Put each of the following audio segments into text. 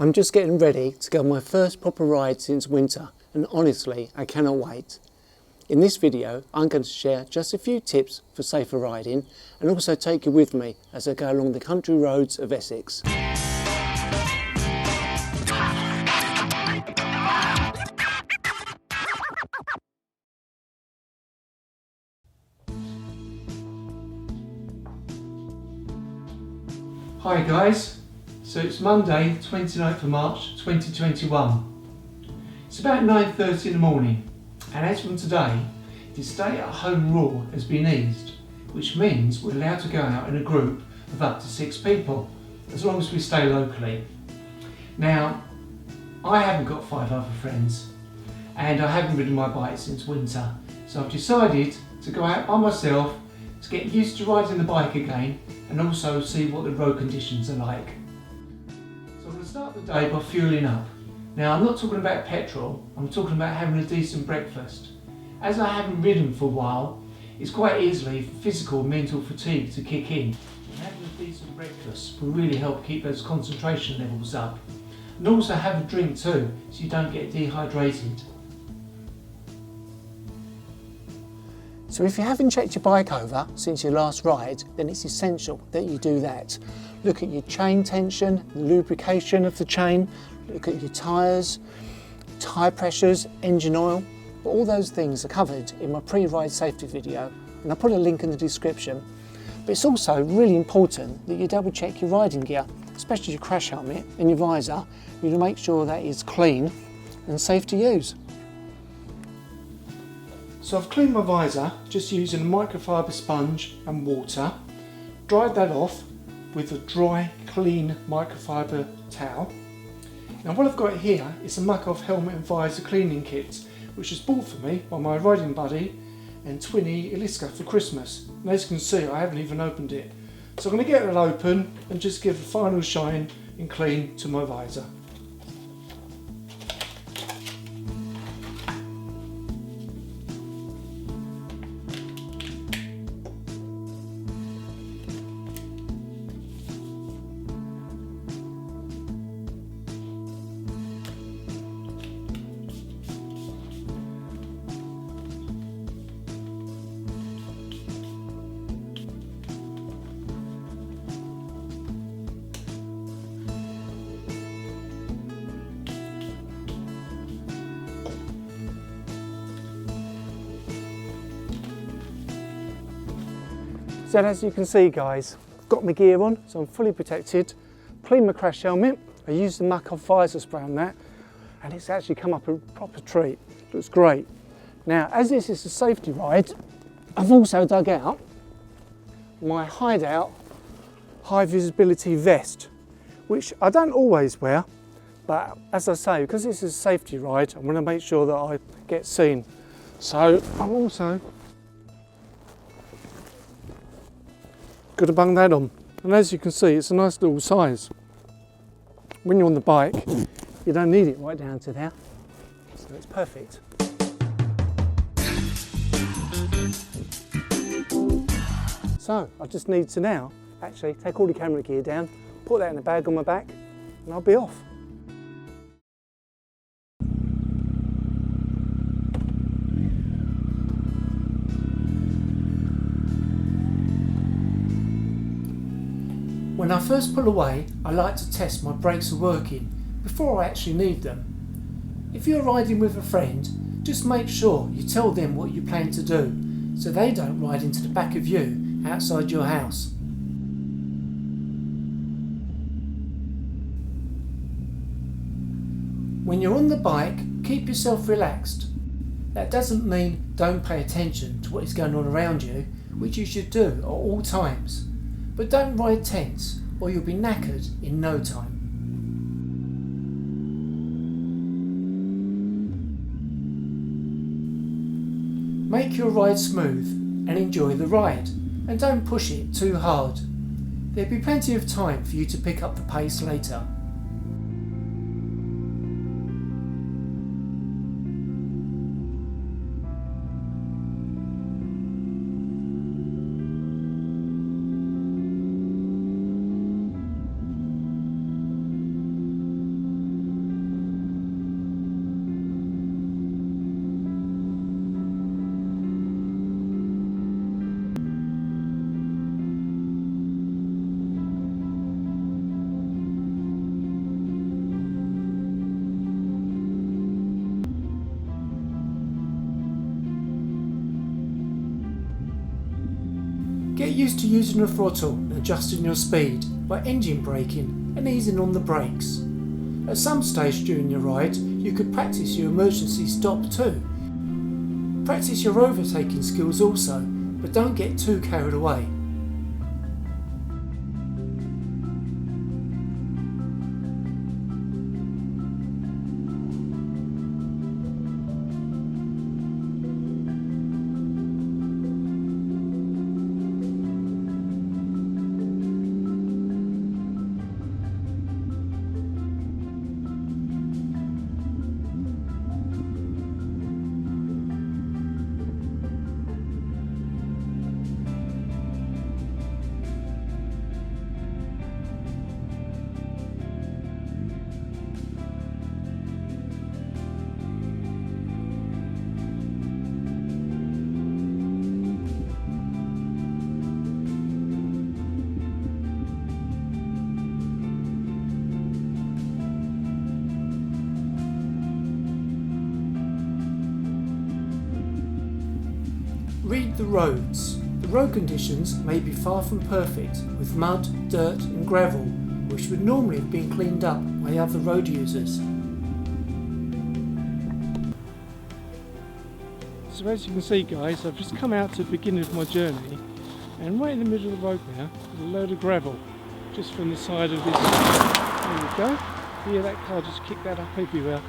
I'm just getting ready to go on my first proper ride since winter, and honestly, I cannot wait. In this video, I'm going to share just a few tips for safer riding and also take you with me as I go along the country roads of Essex. Hi guys, so it's Monday 29th of March 2021. It's about 9:30 in the morning, and as from today, the stay at home rule has been eased, which means we're allowed to go out in a group of up to 6 people, as long as we stay locally. Now, I haven't got 5 other friends, and I haven't ridden my bike since winter, so I've decided to go out by myself to get used to riding the bike again and also see what the road conditions are like. So I'm going to start the day by fueling up. Now, I'm not talking about petrol, I'm talking about having a decent breakfast. As I haven't ridden for a while, it's quite easily for physical and mental fatigue to kick in. And having a decent breakfast will really help keep those concentration levels up. And also have a drink too, so you don't get dehydrated. So if you haven't checked your bike over since your last ride, then it's essential that you do that. Look at your chain tension, the lubrication of the chain, look at your tyres, tyre pressures, engine oil. All those things are covered in my pre-ride safety video, and I'll put a link in the description. But it's also really important that you double check your riding gear, especially your crash helmet and your visor. You need to make sure that it's clean and safe to use. So I've cleaned my visor just using a microfiber sponge and water, dried that off with a dry, clean microfiber towel. Now what I've got here is a muck-off helmet and visor cleaning kit, which was bought for me by my riding buddy and twinny Eliska for Christmas. And as you can see, I haven't even opened it. So I'm going to get it open and just give a final shine and clean to my visor. So as you can see guys, I've got my gear on, so I'm fully protected. Clean my crash helmet, I used the muck-off visor spray on that, and it's actually come up a proper treat. Looks great. Now, as this is a safety ride, I've also dug out my hideout high visibility vest, which I don't always wear, but as I say, because this is a safety ride, I want to make sure that I get seen. So I'm also got to bung that on, and as you can see, it's a nice little size. When you're on the bike, you don't need it right down to there, so it's perfect. So I just need to now actually take all the camera gear down, put that in a bag on my back, and I'll be off. When I first pull away, I like to test my brakes are working before I actually need them. If you're riding with a friend, just make sure you tell them what you plan to do, so they don't ride into the back of you outside your house. When you're on the bike, keep yourself relaxed. That doesn't mean don't pay attention to what is going on around you, which you should do at all times. But don't ride tense, or you'll be knackered in no time. Make your ride smooth and enjoy the ride, and don't push it too hard. There'll be plenty of time for you to pick up the pace later. used to using the throttle and adjusting your speed by engine braking and easing on the brakes. At some stage during your ride, you could practice your emergency stop too. Practice your overtaking skills also, but don't get too carried away. Read the roads. The road conditions may be far from perfect, with mud, dirt and gravel, which would normally have been cleaned up by other road users. So as you can see guys, I've just come out to the beginning of my journey, and right in the middle of the road now is a load of gravel, just from the side of this. There we go. Yeah, that car just kicked that up everywhere.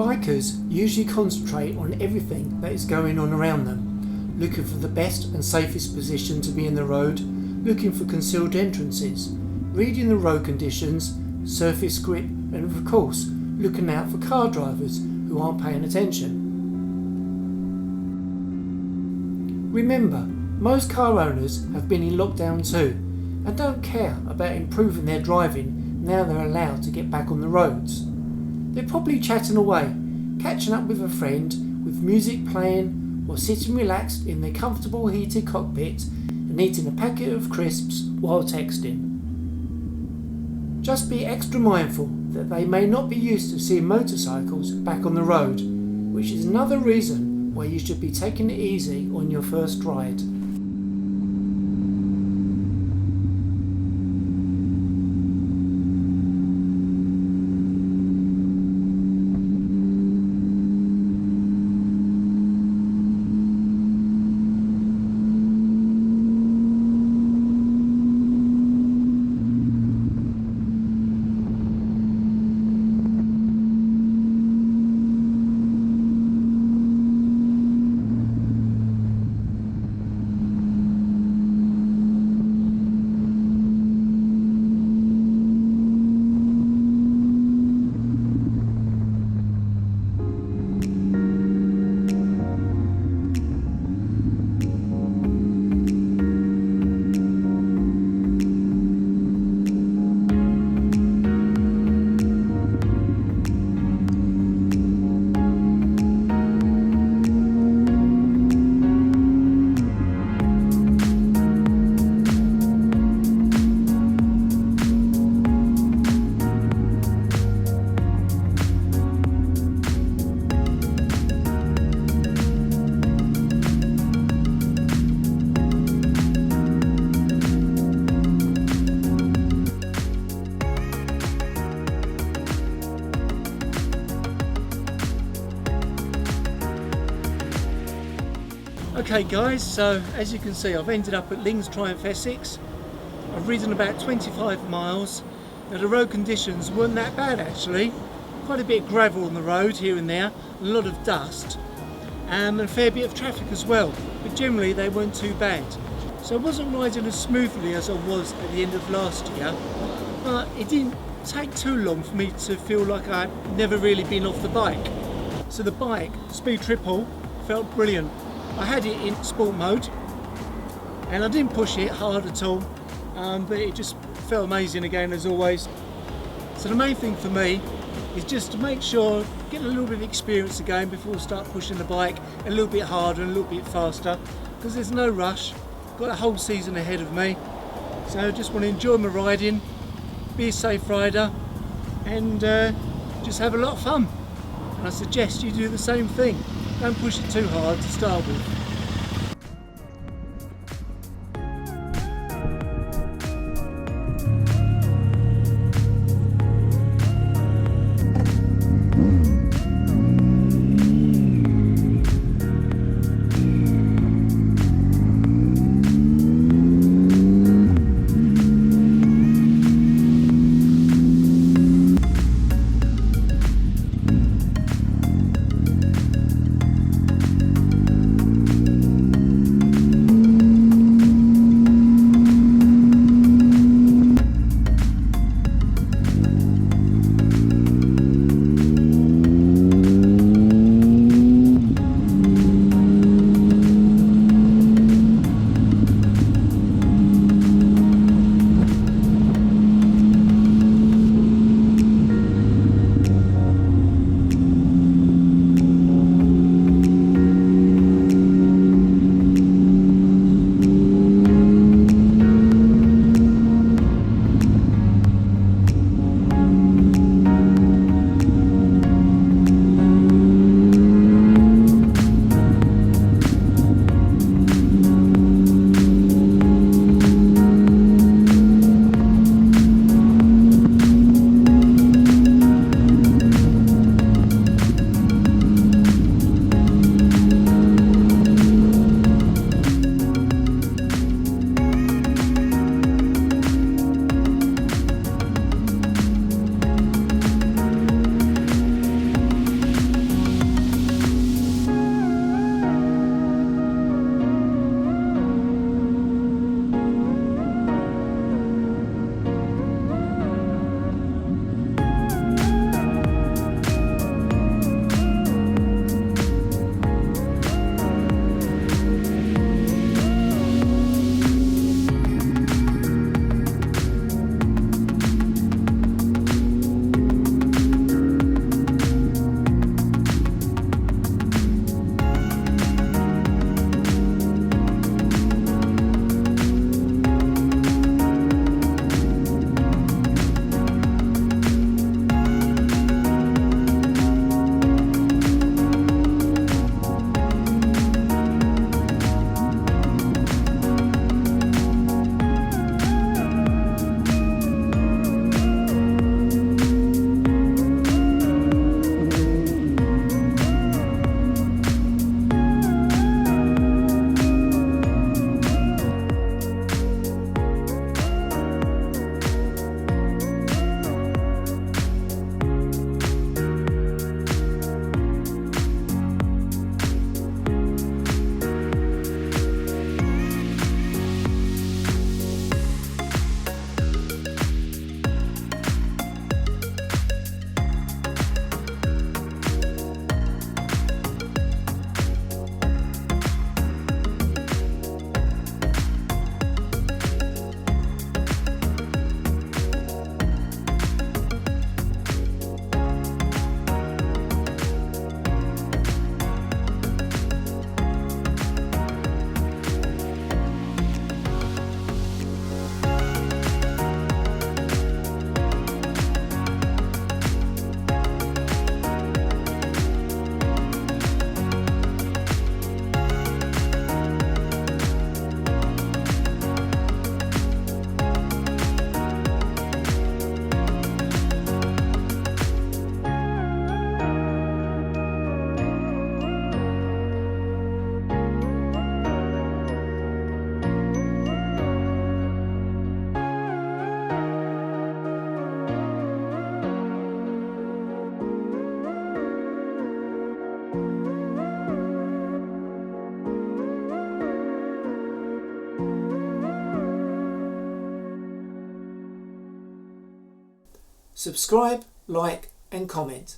Bikers usually concentrate on everything that is going on around them, looking for the best and safest position to be in the road, looking for concealed entrances, reading the road conditions, surface grip, and of course looking out for car drivers who aren't paying attention. Remember, most car owners have been in lockdown too and don't care about improving their driving now they're allowed to get back on the roads. They're probably chatting away, catching up with a friend, with music playing, or sitting relaxed in their comfortable heated cockpit and eating a packet of crisps while texting. Just be extra mindful that they may not be used to seeing motorcycles back on the road, which is another reason why you should be taking it easy on your first ride. Okay guys, so as you can see I've ended up at Lings Triumph Essex. I've ridden about 25 miles. Now the road conditions weren't that bad actually. Quite a bit of gravel on the road here and there, a lot of dust and a fair bit of traffic as well, but generally they weren't too bad. So I wasn't riding as smoothly as I was at the end of last year, but it didn't take too long for me to feel like I'd never really been off the bike. So the bike, Speed Triple, felt brilliant. I had it in sport mode and I didn't push it hard at all, but it just felt amazing again as always. So the main thing for me is just to make sure, get a little bit of experience again before I start pushing the bike a little bit harder and a little bit faster, because there's no rush. Got a whole season ahead of me, so I just want to enjoy my riding, be a safe rider and just have a lot of fun. And I suggest you do the same thing. Don't push it too hard to start with. Subscribe, like and comment.